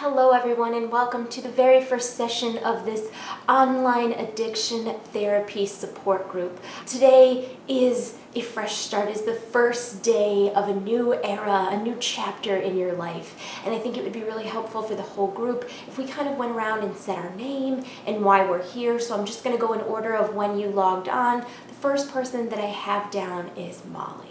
Hello everyone and welcome to the very first session of this online addiction therapy support group. Today is a fresh start, is the first day of a new era, a new chapter in your life. And I think it would be really helpful for the whole group if we kind of went around and said our name and why we're here. So I'm just going to go in order of when you logged on. The first person that I have down is Molly.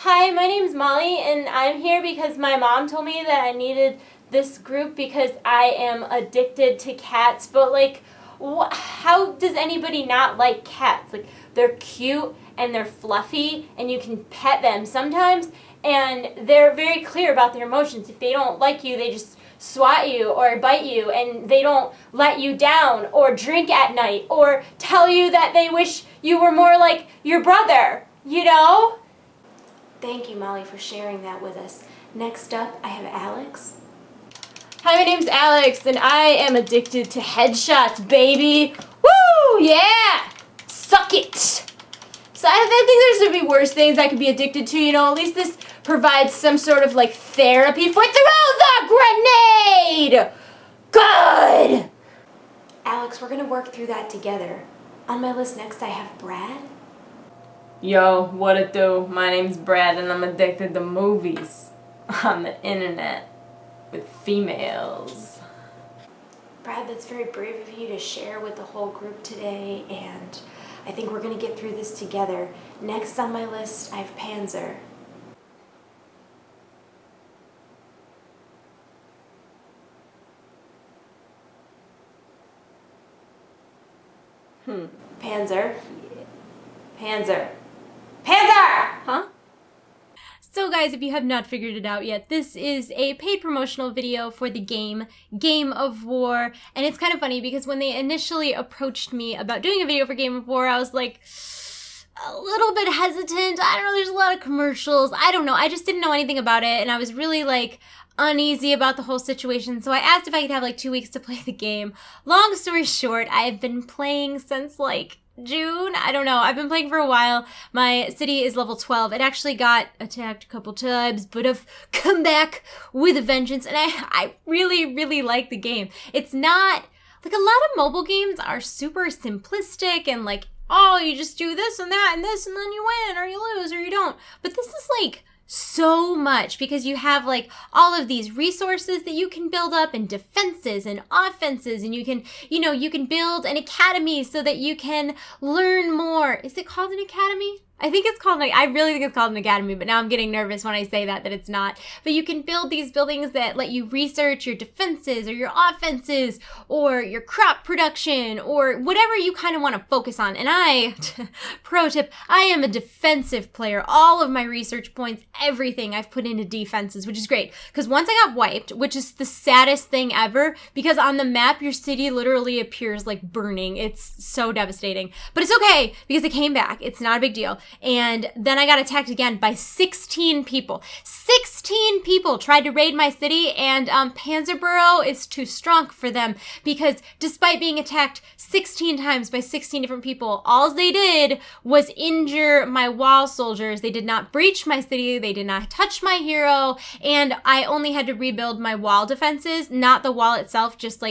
Hi, my name's Molly and I'm here because my mom told me that I needed this group because I am addicted to cats, but how does anybody not like cats? They're cute and they're fluffy and you can pet them sometimes and they're very clear about their emotions. If they don't like you, they just swat you or bite you, and they don't let you down or drink at night or tell you that they wish you were more like your brother, you know? Thank you, Molly, for sharing that with us. Next up, I have Alex. Hi, my name's Alex, and I am addicted to headshots, baby. Woo, yeah! Suck it! So I think there's gonna be worse things I could be addicted to, at least this provides some sort of therapy for throw the grenade! Good! Alex, we're gonna work through that together. On my list next, I have Brad. Yo, what it do? My name's Brad and I'm addicted to movies on the internet with females. Brad, that's very brave of you to share with the whole group today, and I think we're going to get through this together. Next on my list, I have Panzer. Panzer. Panzer. Panzer! Huh? So guys, if you have not figured it out yet, this is a paid promotional video for the Game of War. And it's kind of funny because when they initially approached me about doing a video for Game of War, I was like a little bit hesitant. I don't know, there's a lot of commercials. I don't know, I just didn't know anything about it. And I was really uneasy about the whole situation. So I asked if I could have 2 weeks to play the game. Long story short, I've been playing since June? I don't know. I've been playing for a while. My city is level 12. It actually got attacked a couple times, but I've come back with a vengeance, and I really, really like the game. It's not, a lot of mobile games are super simplistic and oh, you just do this and that and this and then you win or you lose or you don't. But this is so much because you have all of these resources that you can build up and defenses and offenses, and you can, you can build an academy so that you can learn more. Is it called an academy? I think it's called, I really think it's called an academy, but now I'm getting nervous when I say that it's not. But you can build these buildings that let you research your defenses or your offenses or your crop production or whatever you kind of want to focus on. And pro tip, I am a defensive player. All of my research points, everything I've put into defenses, which is great. Because once I got wiped, which is the saddest thing ever, because on the map, your city literally appears burning. It's so devastating. But it's okay because it came back. It's not a big deal. And then I got attacked again by 16 people. 16 people tried to raid my city, and Panzerborough is too strong for them because despite being attacked 16 times by 16 different people, all they did was injure my wall soldiers. They did not breach my city. They did not touch my hero. And I only had to rebuild my wall defenses, not the wall itself, just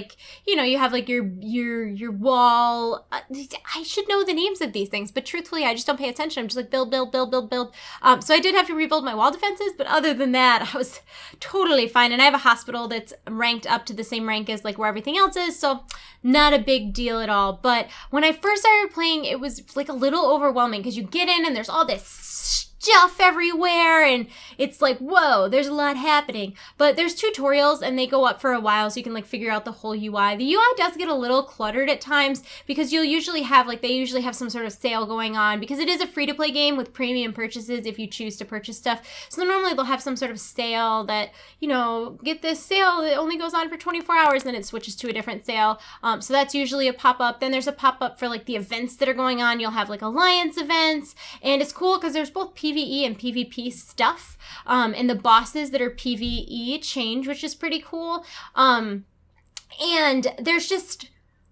you have your wall. I should know the names of these things, but truthfully, I just don't pay attention. I'm just build. So I did have to rebuild my wall defenses, but other than that, I was totally fine. And I have a hospital that's ranked up to the same rank as where everything else is, so not a big deal at all. But when I first started playing, it was a little overwhelming because you get in and there's all this stuff everywhere and it's whoa, there's a lot happening. But there's tutorials and they go up for a while so you can figure out the whole UI. The UI does get a little cluttered at times because you'll usually have they usually have some sort of sale going on because it is a free-to-play game with premium purchases if you choose to purchase stuff. So normally they'll have some sort of sale that, get this sale that only goes on for 24 hours, then it switches to a different sale. So that's usually a pop-up. Then there's a pop-up for the events that are going on. You'll have alliance events, and it's cool because there's both PvE and PvP stuff, and the bosses that are PvE change, which is pretty cool. And there's just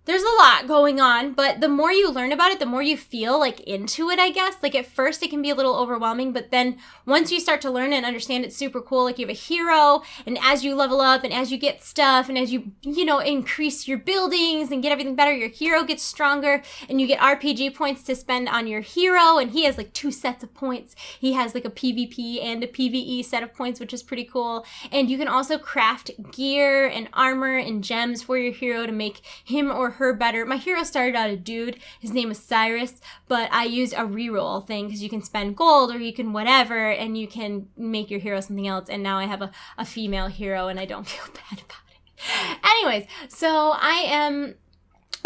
there's a lot going on, but the more you learn about it, the more you feel like into it, I guess. Like at first it can be a little overwhelming, but then once you start to learn and understand, it's super cool. Like you have a hero, and as you level up and as you get stuff and as you increase your buildings and get everything better, your hero gets stronger and you get RPG points to spend on your hero, and he has like 2 sets of points. He has like a PvP and a PvE set of points, which is pretty cool. And you can also craft gear and armor and gems for your hero to make him or her better. My hero started out a dude. His name is Cyrus, but I used a reroll thing because you can spend gold or you can whatever, and you can make your hero something else. And now I have a female hero, and I don't feel bad about it. Anyways, so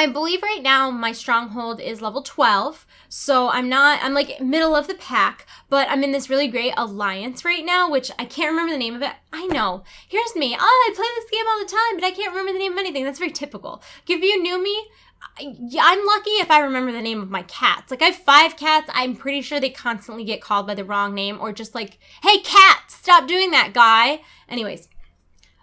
I believe right now my stronghold is level 12, so I'm like middle of the pack, but I'm in this really great alliance right now, which I can't remember the name of it. I know. Here's me. Oh, I play this game all the time, but I can't remember the name of anything. That's very typical. If you knew me, I'm lucky if I remember the name of my cats. Like I have 5 cats. I'm pretty sure they constantly get called by the wrong name, or just like, hey cat, stop doing that, guy. Anyways.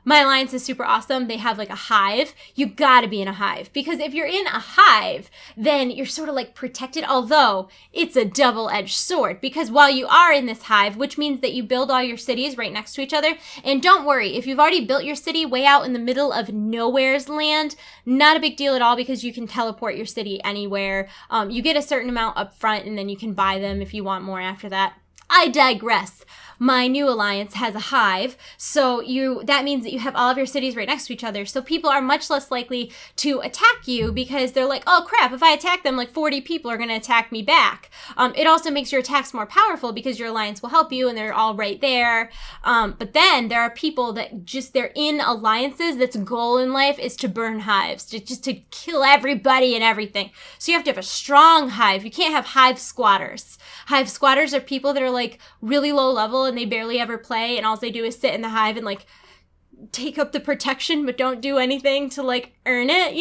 My alliance is super awesome. They have like a hive. You gotta be in a hive, because if you're in a hive, then you're sort of like protected, although it's a double-edged sword, because while you are in this hive, which means that you build all your cities right next to each other, and don't worry, if you've already built your city way out in the middle of nowhere's land, not a big deal at all, because you can teleport your city anywhere. You get a certain amount up front, and then you can buy them if you want more after that. I digress. My new alliance has a hive, so that means that you have all of your cities right next to each other, so people are much less likely to attack you, because they're like, oh crap, if I attack them, like 40 people are going to attack me back. It also makes your attacks more powerful because your alliance will help you and they're all right there. But then there are people that they're in alliances that's goal in life is to burn hives, just to kill everybody and everything. So you have to have a strong hive. You can't have hive squatters. Hive squatters are people that are like really low level and they barely ever play, and all they do is sit in the hive and like take up the protection but don't do anything to like earn it,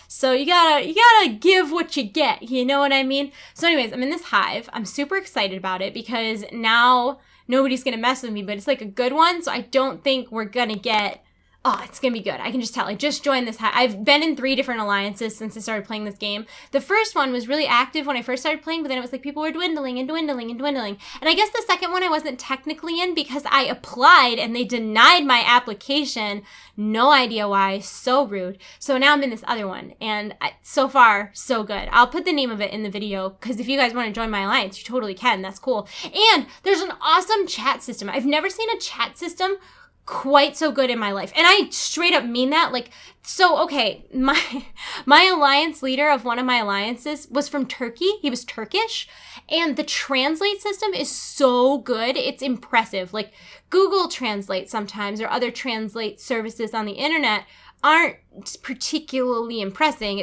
So you gotta give what you get, you know what I mean? So anyways, I'm in this hive. I'm super excited about it because now nobody's gonna mess with me, but it's like a good one, so I don't think we're gonna get... Oh, it's going to be good. I can just tell. I just joined this. I've been in 3 different alliances since I started playing this game. The first one was really active when I first started playing, but then it was like people were dwindling and dwindling and dwindling. And I guess the second one I wasn't technically in because I applied and they denied my application. No idea why. So rude. So now I'm in this other one. And so far, so good. I'll put the name of it in the video because if you guys want to join my alliance, you totally can. That's cool. And there's an awesome chat system. I've never seen a chat system quite so good in my life. And I straight up mean that. Like, so, okay, my alliance leader of one of my alliances was from Turkey. He was Turkish. And the translate system is so good. It's impressive. Like, Google Translate sometimes, or other translate services on the internet, aren't particularly impressive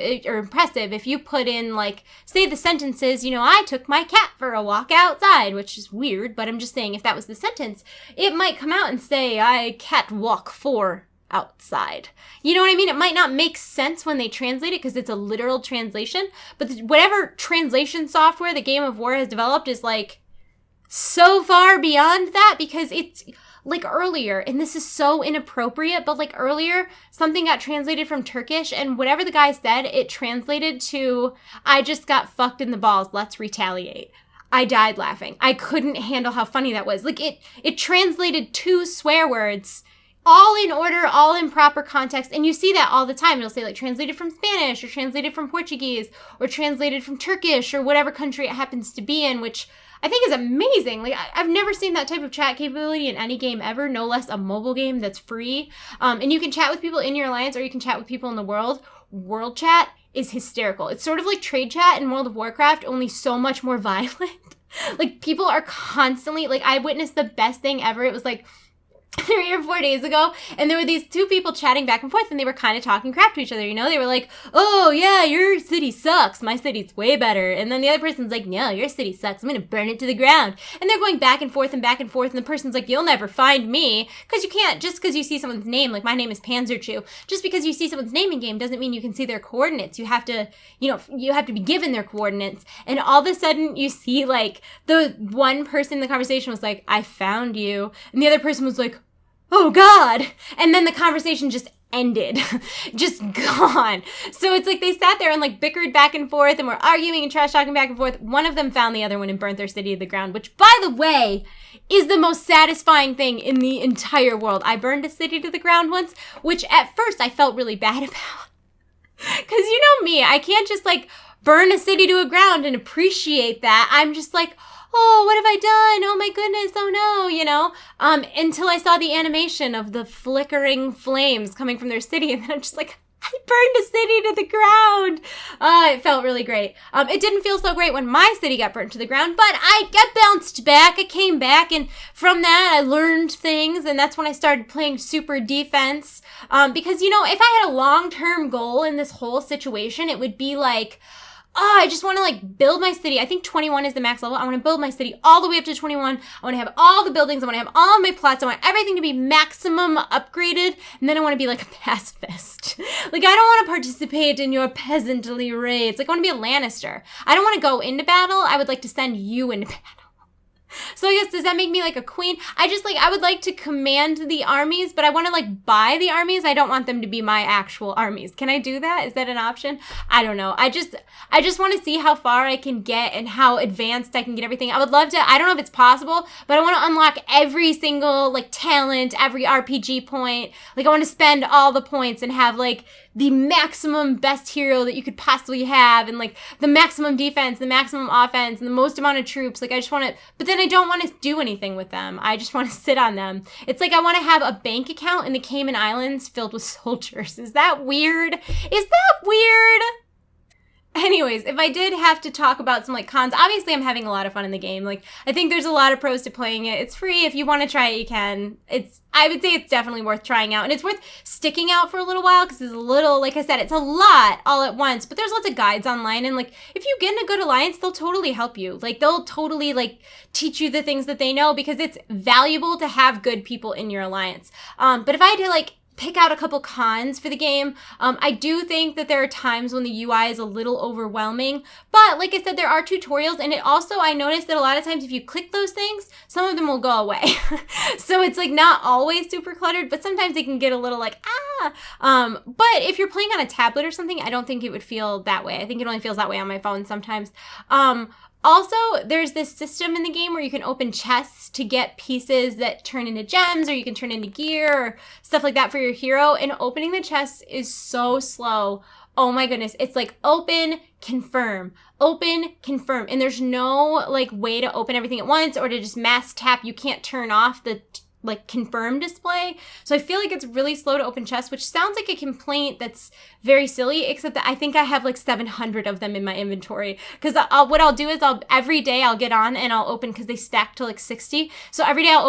if you put in, like, say the sentences, I took my cat for a walk outside, which is weird, but I'm just saying if that was the sentence, it might come out and say, I cat walk for outside. You know what I mean? It might not make sense when they translate it because it's a literal translation, but whatever translation software the Game of War has developed is, like, so far beyond that, because it's... Like earlier, and this is so inappropriate, but like earlier, something got translated from Turkish, and whatever the guy said, it translated to, I just got fucked in the balls, let's retaliate. I died laughing. I couldn't handle how funny that was. Like it translated 2 swear words, all in order, all in proper context, and you see that all the time. It'll say like translated from Spanish, or translated from Portuguese, or translated from Turkish, or whatever country it happens to be in, which I think is amazing. Like, I've never seen that type of chat capability in any game ever, no less a mobile game that's free. And you can chat with people in your alliance, or you can chat with people in the world. World chat is hysterical. It's sort of like TradeChat in World of Warcraft, only so much more violent. Like, people are constantly, like, I witnessed the best thing ever. It was like 3 or 4 days ago, and there were these 2 people chatting back and forth, and they were kind of talking crap to each other, They were like, oh yeah, your city sucks, my city's way better, and then the other person's like, no, your city sucks, I'm gonna burn it to the ground, and they're going back and forth, and the person's like, you'll never find me, because you can't, just because you see someone's name, like my name is Panzerchew, just because you see someone's name in game doesn't mean you can see their coordinates. You have to, you have to be given their coordinates, and all of a sudden you see, like, the one person in the conversation was like, I found you, and the other person was like, oh God. And then the conversation just ended, just gone. So it's like they sat there and like bickered back and forth and were arguing and trash talking back and forth. One of them found the other one and burnt their city to the ground, which, by the way, is the most satisfying thing in the entire world. I burned a city to the ground once, which at first I felt really bad about. Because you know me, I can't just like burn a city to a ground and appreciate that. I'm just like, oh, what have I done? Oh my goodness, oh no, you know? Until I saw the animation of the flickering flames coming from their city, and then I'm just like, I burned a city to the ground. It felt really great. It didn't feel so great when my city got burnt to the ground, but I bounced back. I came back, and from that, I learned things, and that's when I started playing super defense. Because, you know, if I had a long-term goal in this whole situation, it would be like, oh, I just want to like build my city. I think 21 is the max level. I want to build my city all the way up to 21. I want to have all the buildings. I want to have all of my plots. I want everything to be maximum upgraded. And then I want to be like a pacifist. Like, I don't want to participate in your peasantly raids. Like, I want to be a Lannister. I don't want to go into battle. I would like to send you into battle. So I guess, does that make me like a queen? I would like to command the armies, but I want to like buy the armies. I don't want them to be my actual armies. Can I do that? Is that an option? I don't know. I just want to see how far I can get and how advanced I can get everything. I would love to, I don't know if it's possible, but I want to unlock every single like talent, every RPG point. Like, I want to spend all the points and have like the maximum best hero that you could possibly have, and like the maximum defense, the maximum offense, and the most amount of troops. Like, I just want to, but then I don't want to do anything with them. I just want to sit on them. It's like I want to have a bank account in the Cayman Islands filled with soldiers. Is that weird? Is that weird? Anyways, if I did have to talk about some like cons, obviously I'm having a lot of fun in the game. Like, I think there's a lot of pros to playing it. It's free. If you want to try it, you can. I would say it's definitely worth trying out, and it's worth sticking out for a little while, because it's a little, like I said, it's a lot all at once, but there's lots of guides online, and like, if you get in a good alliance, they'll totally help you. Like, they'll totally like teach you the things that they know, because it's valuable to have good people in your alliance. But if I had to like pick out a couple cons for the game, I do think that there are times when the UI is a little overwhelming, but like I said, there are tutorials, and it also, I noticed that a lot of times if you click those things, some of them will go away. So it's like not always super cluttered, but sometimes they can get a little like, but if you're playing on a tablet or something, I don't think it would feel that way. I think it only feels that way on my phone sometimes. Also, there's this system in the game where you can open chests to get pieces that turn into gems, or you can turn into gear or stuff like that for your hero. And opening the chests is so slow. Oh my goodness. It's like open, confirm, open, confirm. And there's no like way to open everything at once or to just mass tap. You can't turn off the like confirm display. So I feel like it's really slow to open chests, which sounds like a complaint that's very silly, except that I think I have like 700 of them in my inventory. Because what I'll do is every day I'll get on and I'll open, because they stack to like 60. So every day I'll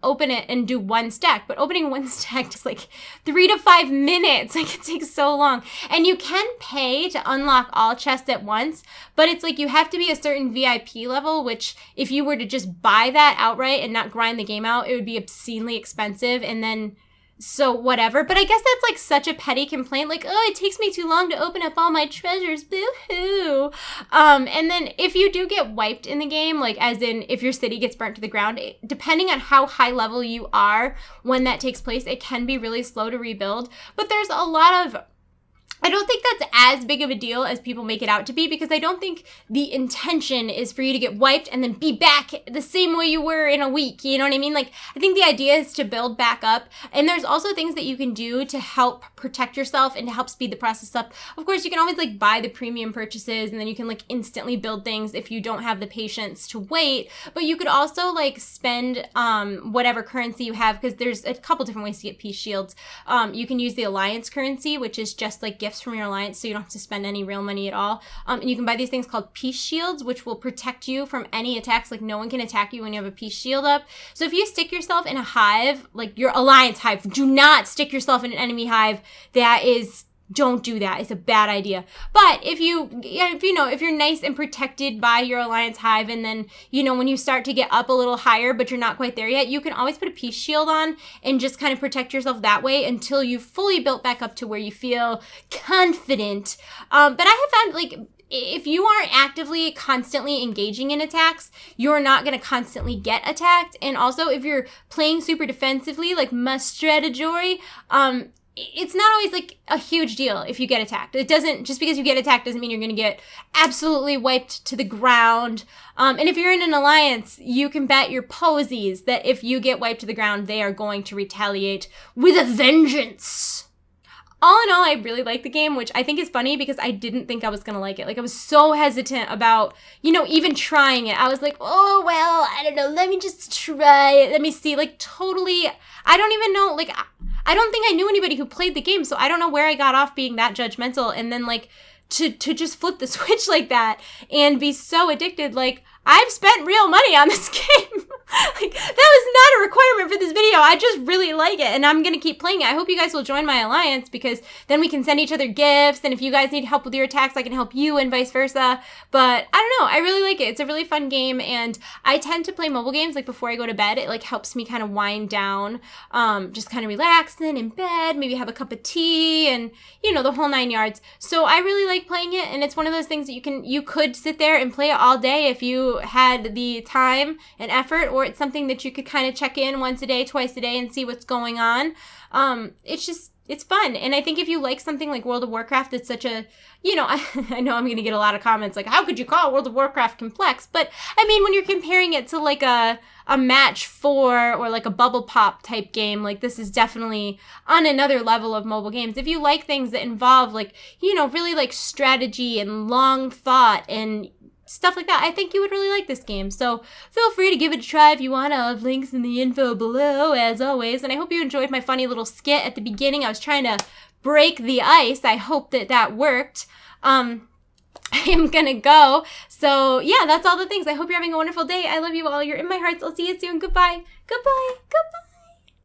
open it and do one stack. But opening one stack is like 3 to 5 minutes. Like, it takes so long. And you can pay to unlock all chests at once, but it's like you have to be a certain VIP level, which if you were to just buy that outright and not grind the game out, it would be obscenely expensive. And then so whatever. But I guess that's like such a petty complaint, like, oh, it takes me too long to open up all my treasures, boo-hoo. And then if you do get wiped in the game, like as in if your city gets burnt to the ground, depending on how high level you are when that takes place, it can be really slow to rebuild. But there's a lot of, I don't think that's as big of a deal as people make it out to be, because I don't think the intention is for you to get wiped and then be back the same way you were in a week. You know what I mean? Like, I think the idea is to build back up. And there's also things that you can do to help protect yourself and to help speed the process up. Of course, you can always like buy the premium purchases, and then you can like instantly build things if you don't have the patience to wait. But you could also like spend whatever currency you have, because there's a couple different ways to get peace shields. You can use the alliance currency, which is just like gifts from your alliance, so you don't have to spend any real money at all. And you can buy these things called peace shields, which will protect you from any attacks. Like, no one can attack you when you have a peace shield up. So if you stick yourself in a hive, like your alliance hive, do not stick yourself in an enemy hive. Don't do that. It's a bad idea. But if you're nice and protected by your alliance hive, and then, when you start to get up a little higher, but you're not quite there yet, you can always put a peace shield on and just kind of protect yourself that way until you fully built back up to where you feel confident. But I have found, like, if you aren't actively constantly engaging in attacks, you're not going to constantly get attacked. And also, if you're playing super defensively, like my strategy, it's not always like a huge deal if you get attacked. It doesn't, just because you get attacked doesn't mean you're going to get absolutely wiped to the ground. And if you're in an alliance, you can bet your posies that if you get wiped to the ground, they are going to retaliate with a vengeance. All in all, I really like the game, which I think is funny because I didn't think I was going to like it. Like, I was so hesitant about, you know, even trying it. I was like, oh, well, I don't know. Let me just try it. Let me see. Like, totally, I don't even know. Like, I don't think I knew anybody who played the game, so I don't know where I got off being that judgmental. And then, like, to just flip the switch like that and be so addicted, like, I've spent real money on this game. Like, that was not a requirement for this video. I just really like it, and I'm going to keep playing it. I hope you guys will join my alliance, because then we can send each other gifts, and if you guys need help with your attacks, I can help you, and vice versa. But I don't know. I really like it. It's a really fun game, and I tend to play mobile games, like, before I go to bed. It, like, helps me kind of wind down, just kind of relaxing in bed, maybe have a cup of tea, and, you know, the whole 9 yards. So I really like playing it, and it's one of those things that you could sit there and play it all day if you had the time and effort, or it's something that you could kind of check in once a day, twice a day, and see what's going on. It's fun. And I think if you like something like World of Warcraft, it's such a, you know, I know I'm going to get a lot of comments like, how could you call World of Warcraft complex? But I mean, when you're comparing it to like a match 4 or like a bubble pop type game, like this is definitely on another level of mobile games. If you like things that involve like, you know, really like strategy and long thought and stuff like that, I think you would really like this game. So feel free to give it a try if you want. I'll have links in the info below, as always. And I hope you enjoyed my funny little skit at the beginning. I was trying to break the ice. I hope that worked. I am gonna go. So yeah, that's all the things. I hope you're having a wonderful day. I love you all. You're in my hearts. I'll see you soon. Goodbye. Goodbye. Goodbye.